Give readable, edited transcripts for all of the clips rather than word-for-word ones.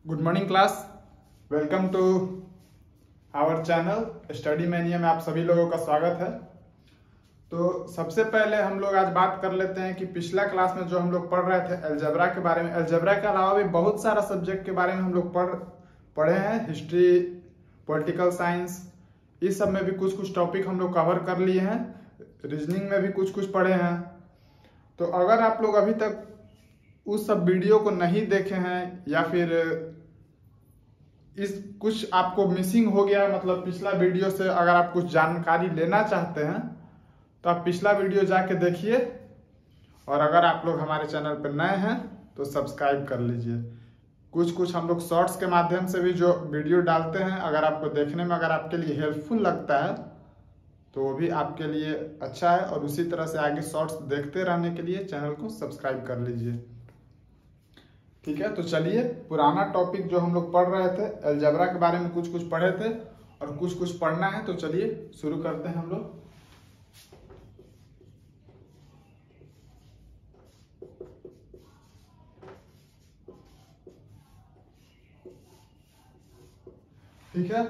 Good morning class. Welcome to our channel Study Mania में आप सभी लोगों का स्वागत है। तो सबसे पहले हम लोग आज बात कर लेते हैं कि पिछला क्लास में जो हम लोग पढ़ रहे थे अलजेब्रा के बारे में, अलजेब्रा के अलावा भी बहुत सारा सब्जेक्ट के बारे में हम लोग पढ़े हैं। हिस्ट्री, पॉलिटिकल साइंस, इस सब में भी कुछ कुछ टॉपिक हम लोग कवर कर लिए हैं। रीजनिंग में भी कुछ कुछ पढ़े हैं। तो अगर आप लोग अभी तक उस सब वीडियो को नहीं देखे हैं या फिर इस कुछ आपको मिसिंग हो गया, मतलब पिछला वीडियो से अगर आप कुछ जानकारी लेना चाहते हैं तो आप पिछला वीडियो जाके देखिए। और अगर आप लोग हमारे चैनल पर नए हैं तो सब्सक्राइब कर लीजिए। कुछ कुछ हम लोग शॉर्ट्स के माध्यम से भी जो वीडियो डालते हैं, अगर आपको देखने में अगर आपके लिए हेल्पफुल लगता है तो वो भी आपके लिए अच्छा है। और उसी तरह से आगे शॉर्ट्स देखते रहने के लिए चैनल को सब्सक्राइब कर लीजिए। ठीक है, तो चलिए पुराना टॉपिक जो हम लोग पढ़ रहे थे अलजेब्रा के बारे में कुछ कुछ पढ़े थे और कुछ कुछ पढ़ना है, तो चलिए शुरू करते हैं हम लोग। ठीक है,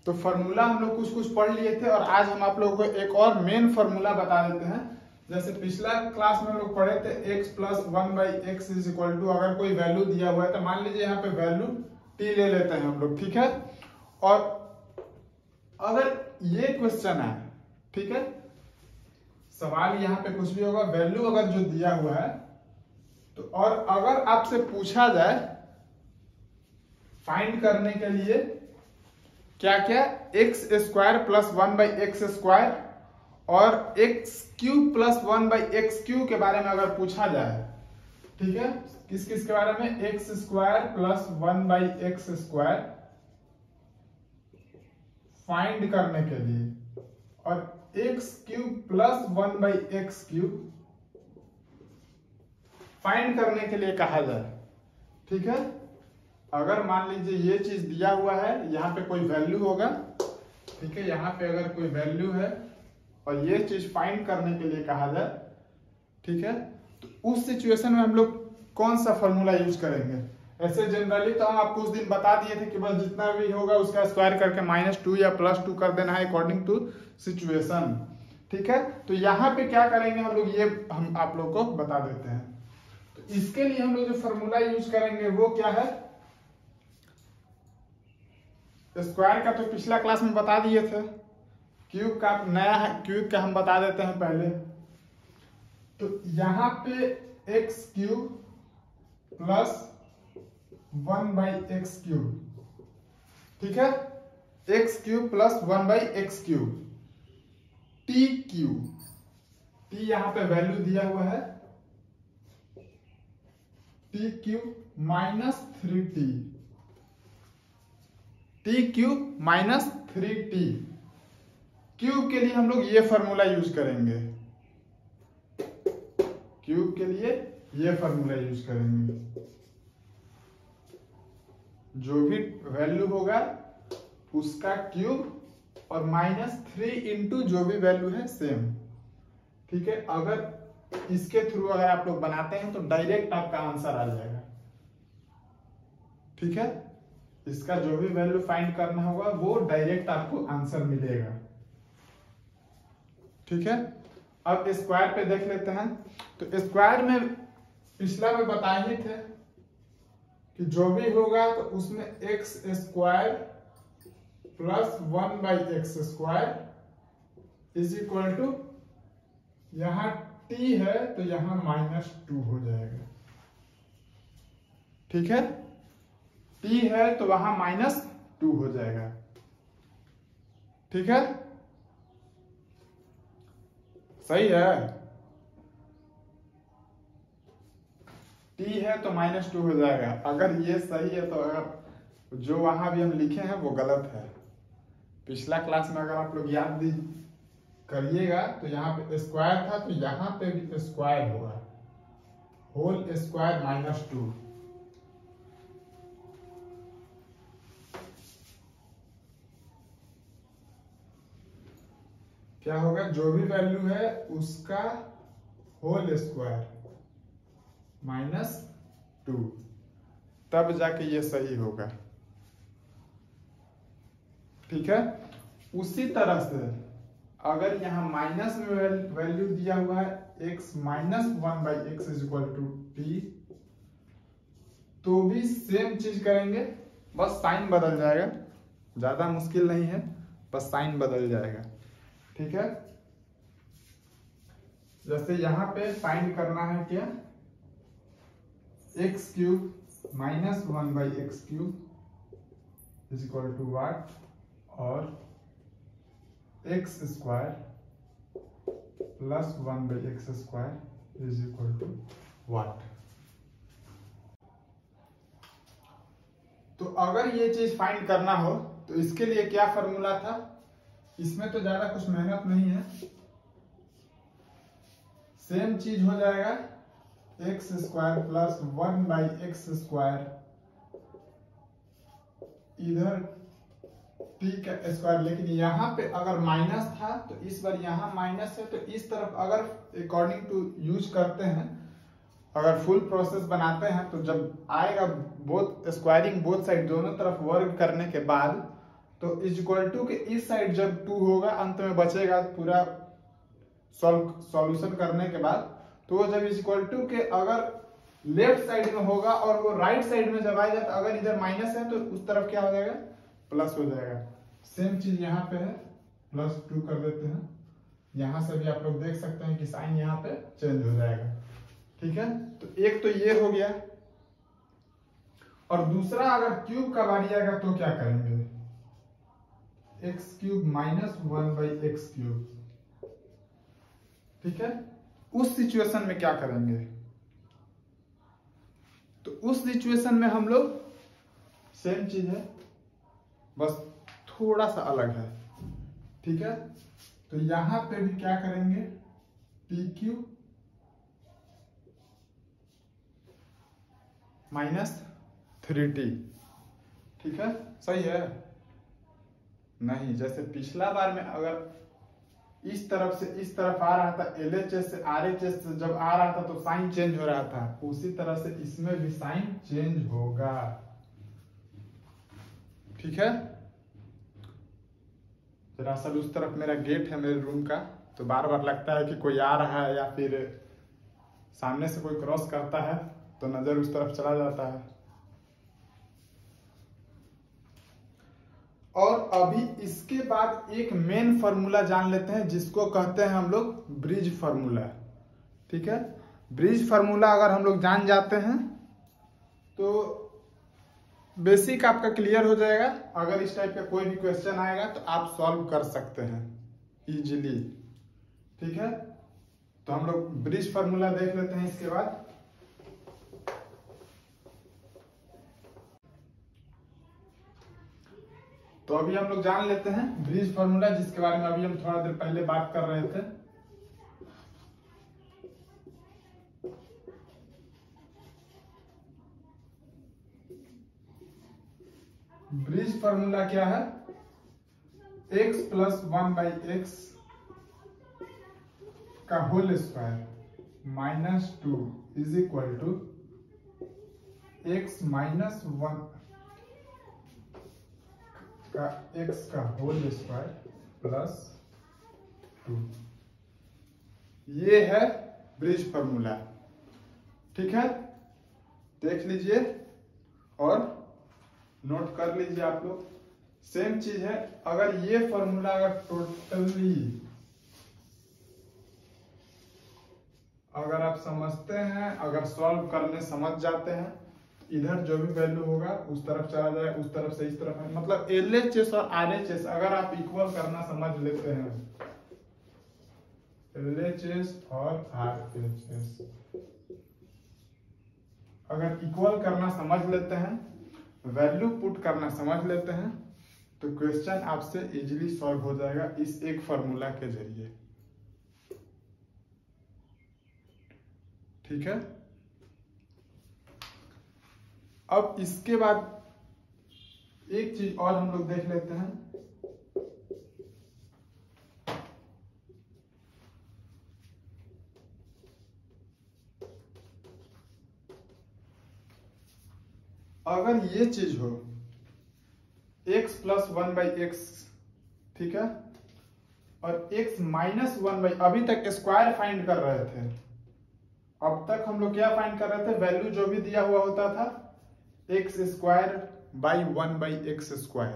तो फॉर्मूला हम लोग कुछ कुछ पढ़ लिए थे और आज हम आप लोगों को एक और मेन फॉर्मूला बता देते हैं। जैसे पिछला क्लास में हम लोग पढ़े थे x plus 1/x is equal to, अगर कोई वैल्यू दिया हुआ है तो मान लीजिए यहाँ पे वैल्यू t ले लेते हैं हम लोग। ठीक है, और अगर ये क्वेश्चन है, ठीक है, सवाल यहाँ पे कुछ भी होगा, वैल्यू अगर जो दिया हुआ है तो, और अगर आपसे पूछा जाए फाइंड करने के लिए क्या क्या x square plus 1/x square और x cube plus 1/x cube के बारे में अगर पूछा जाए, ठीक है, किस किस के बारे में, x square plus 1/x square find करने के लिए और x cube plus 1/x cube find करने के लिए कहा जाए। ठीक है, अगर मान लीजिए ये चीज दिया हुआ है, यहाँ पे कोई वैल्यू होगा, ठीक है, यहाँ पे अगर कोई वैल्यू है और ये चीज फाइंड करने के लिए कहा जाए, ठीक है, तो उस सिचुएशन में हम लोग कौन सा फॉर्मूला यूज करेंगे। ऐसे जनरली तो हम आपको उस दिन बता दिए थे कि बस जितना भी होगा उसका स्क्वायर करके -2 या +2 कर देना है अकॉर्डिंग टू सिचुएशन। ठीक है, तो यहाँ पे क्या करेंगे हम लोग, ये हम आप लोग को बता देते हैं। तो इसके लिए हम लोग जो फॉर्मूला यूज करेंगे वो क्या है, स्क्वायर का तो पिछला क्लास में बता दिए थे, क्यूब का नया है, क्यूब का हम बता देते हैं पहले। तो यहाँ पे x cube plus 1/x cube, ठीक है, x cube plus 1/x cube, t cube, t यहाँ पे वैल्यू दिया हुआ है, t cube -3t, t cube -3t, cube के लिए हम लोग ये फॉर्मूला यूज करेंगे, क्यूब के लिए ये फॉर्मूला यूज करेंगे। जो भी वैल्यू होगा उसका क्यूब और -3 इंटू जो भी वैल्यू है सेम। ठीक है, अगर इसके थ्रू अगर आप लोग बनाते हैं तो डायरेक्ट आपका आंसर आ जाएगा। ठीक है, इसका जो भी वैल्यू फाइंड करना होगा वो डायरेक्ट आपको आंसर मिलेगा। ठीक है, अब स्क्वायर पे देख लेते हैं। तो स्क्वायर में पिछला में बताए थे कि जो भी होगा तो उसमें x square plus 1/x square is equal to, यहां t है तो यहां -2 हो जाएगा। ठीक है, t है तो वहां -2 हो जाएगा। ठीक है, सही है, t है तो -2 हो जाएगा। अगर ये सही है तो अगर जो वहां भी हम लिखे हैं वो गलत है। पिछला क्लास में अगर आप लोग याद करिएगा तो यहाँ पे स्क्वायर था तो यहाँ पे भी स्क्वायर होगा, होल स्क्वायर -2। क्या होगा, जो भी वैल्यू है उसका होल स्क्वायर -2। तब जाके ये सही होगा। ठीक है। उसी तरह से अगर यहाँ माइनस में वैल्यू दिया हुआ है x minus 1/x is equal to T, तो भी सेम चीज करेंगे, बस साइन बदल जाएगा, ज्यादा मुश्किल नहीं है, बस साइन बदल जाएगा। ठीक है। जैसे यहाँ पे फाइंड करना है क्या, x cube minus 1/x cube is equal to what, और x square plus 1/x square is equal to what. तो अगर ये चीज फाइंड करना हो तो इसके लिए क्या फॉर्मूला था, इसमें तो ज्यादा कुछ मेहनत नहीं है, सेम चीज हो जाएगा x square plus 1/x square, इधर टी का स्क्वायर, लेकिन यहाँ पे अगर माइनस था तो इस बार यहाँ माइनस है, तो इस तरफ अगर अकॉर्डिंग टू यूज करते हैं, अगर फुल प्रोसेस बनाते हैं तो जब आएगा बोथ स्क्वायरिंग बोथ साइड दोनों तरफ वर्ग करने के बाद, तो इज इक्वल टू के इस साइड जब 2 होगा अंत में बचेगा पूरा सॉल्यूशन करने के बाद, तो वो जब इज इक्वल टू के अगर लेफ्ट साइड में होगा और वो राइट साइड में जब आएगा, तो अगर इधर माइनस है तो उस तरफ क्या हो जाएगा, प्लस हो जाएगा। सेम चीज यहाँ पे है, +2 कर देते हैं, यहां से भी आप लोग देख सकते हैं कि साइन यहाँ पे चेंज हो जाएगा। ठीक है। तो एक तो ये हो गया, और दूसरा अगर क्यूब का बारी आएगा तो क्या करेंगे, x cube minus 1/x cube. ठीक है। उस सिचुएशन में क्या करेंगे, तो उस सिचुएशन में हम लोग सेम चीज है, बस थोड़ा सा अलग है। ठीक है। तो यहां पे भी क्या करेंगे, टी क्यूब माइनस 3t। ठीक है। सही है। नहीं, जैसे पिछला बार में अगर इस तरफ से इस तरफ आ रहा था, LHS से RHS से जब आ रहा था तो साइन चेंज हो रहा था, उसी तरह से इसमें भी साइन चेंज होगा। ठीक है। दरअसल उस तरफ मेरा गेट है मेरे रूम का, तो बार बार लगता है कि कोई आ रहा है या फिर सामने से कोई क्रॉस करता है तो नजर उस तरफ चला जाता है। और अभी इसके बाद एक मेन फार्मूला जान लेते हैं जिसको कहते हैं हम लोग ब्रिज फार्मूला। ठीक है। ब्रिज फार्मूला अगर हम लोग जान जाते हैं तो बेसिक आपका क्लियर हो जाएगा। अगर इस टाइप का कोई भी क्वेश्चन आएगा तो आप सॉल्व कर सकते हैं इजीली। ठीक है। तो हम लोग ब्रिज फार्मूला देख लेते हैं इसके बाद। तो अभी हम लोग जान लेते हैं ब्रिज फार्मूला, जिसके बारे में अभी हम थोड़ा देर पहले बात कर रहे थे। ब्रिज फार्मूला क्या है, x प्लस 1/x का whole square minus 2 is equal to x minus 1 का x का होल स्क्वायर प्लस 2। ये है ब्रिज फार्मूला। ठीक है। देख लीजिए और नोट कर लीजिए आप लोग। सेम चीज है, अगर ये फॉर्मूला अगर टोटली अगर आप समझते हैं, अगर सॉल्व करने समझ जाते हैं, इधर जो भी वैल्यू होगा उस तरफ चला जाए, उस तरफ से इस तरफ है, मतलब LHS और RHS अगर आप इक्वल करना समझ लेते हैं, LHS और RHS अगर इक्वल करना समझ लेते हैं, वैल्यू पुट करना समझ लेते हैं, तो क्वेश्चन आपसे इजीली सॉल्व हो जाएगा इस एक फॉर्मूला के जरिए। ठीक है। अब इसके बाद एक चीज और हम लोग देख लेते हैं। अगर ये चीज हो x प्लस 1/x, ठीक है, और x माइनस 1/, अभी तक स्क्वायर फाइंड कर रहे थे, अब तक हम लोग क्या फाइंड कर रहे थे, वैल्यू जो भी दिया हुआ होता था x² बाई 1/x²,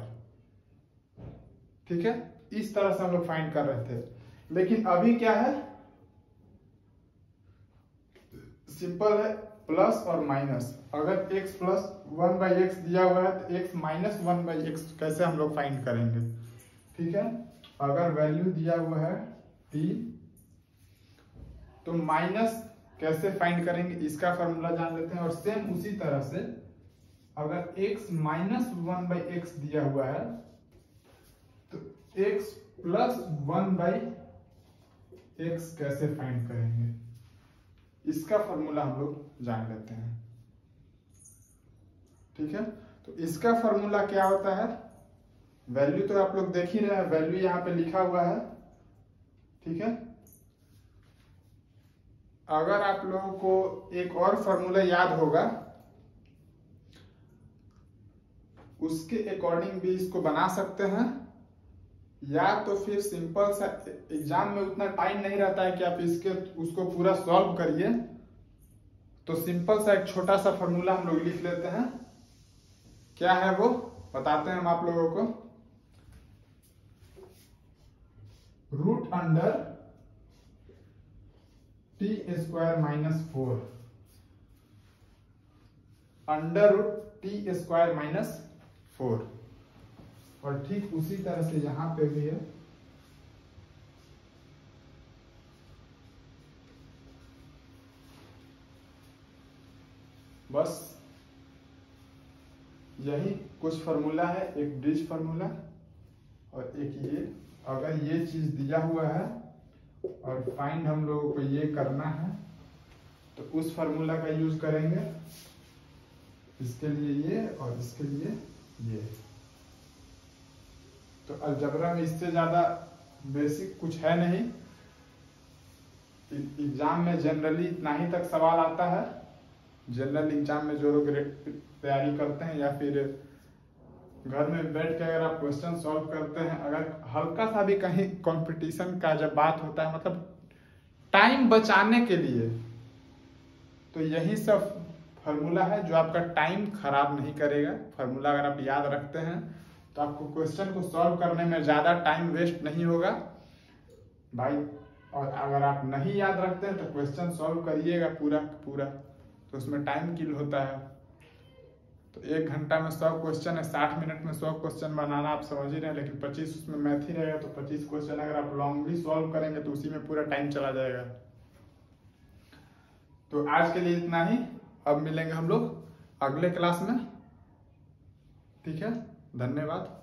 ठीक है, इस तरह से हम लोग फाइंड कर रहे थे। लेकिन अभी क्या है, सिंपल है, प्लस और माइनस। अगर x प्लस 1/x दिया हुआ है तो x माइनस 1/x कैसे हम लोग फाइंड करेंगे, ठीक है। अगर वैल्यू दिया हुआ है t, तो माइनस कैसे फाइंड करेंगे, इसका फॉर्मूला जान लेते हैं। और सेम उसी तरह से अगर x माइनस 1/x दिया हुआ है तो x प्लस 1/x कैसे फाइंड करेंगे, इसका फॉर्मूला हम लोग जान लेते हैं, ठीक है। तो इसका फॉर्मूला क्या होता है, वैल्यू तो आप लोग देख ही रहे हैं, वैल्यू यहां पे लिखा हुआ है, ठीक है। अगर आप लोगों को एक और फॉर्मूला याद होगा, उसके अकॉर्डिंग भी इसको बना सकते हैं, या तो फिर सिंपल सा, एग्जाम में उतना टाइम नहीं रहता है कि आप उसको पूरा सॉल्व करिए, तो सिंपल सा एक छोटा सा फॉर्मूला हम लोग लिख लेते हैं। क्या है वो बताते हैं हम आप लोगों को। Root under t² - 4, under root t² - 4। और ठीक उसी तरह से यहां पे भी है, बस यही कुछ फॉर्मूला है, एक ब्रिज फॉर्मूला और एक ये। अगर ये चीज दिया हुआ है और फाइंड हम लोगों को ये करना है तो उस फॉर्मूला का यूज करेंगे, इसके लिए ये और इसके लिए ये। तो अलजबरा में इससे ज्यादा बेसिक कुछ है नहीं, एग्जाम में जनरली इतना ही तक सवाल आता है। जनरल एग्जाम में जो लोग तैयारी करते हैं या फिर घर में बैठ के अगर आप क्वेश्चन सॉल्व करते हैं, अगर हल्का सा भी कहीं कंपटीशन का जब बात होता है, मतलब टाइम बचाने के लिए, तो यही सब फॉर्मूला है जो आपका टाइम खराब नहीं करेगा। फॉर्मूला अगर आप याद रखते हैं तो आपको क्वेश्चन को सॉल्व करने में ज्यादा टाइम वेस्ट नहीं होगा भाई। और अगर आप नहीं याद रखते हैं तो क्वेश्चन सॉल्व करिएगा पूरा पूरा, तो उसमें टाइम किल होता है। तो 1 घंटा में 100 क्वेश्चन है, 60 मिनट में 100 क्वेश्चन बनाना आप समझ ही रहे हैं, लेकिन 25 उसमें मैथ ही रहेगा, तो 25 क्वेश्चन अगर आप लॉन्गली सॉल्व करेंगे तो उसी में पूरा टाइम चला जाएगा। तो आज के लिए इतना ही, अब मिलेंगे हम लोग अगले क्लास में, ठीक है। धन्यवाद।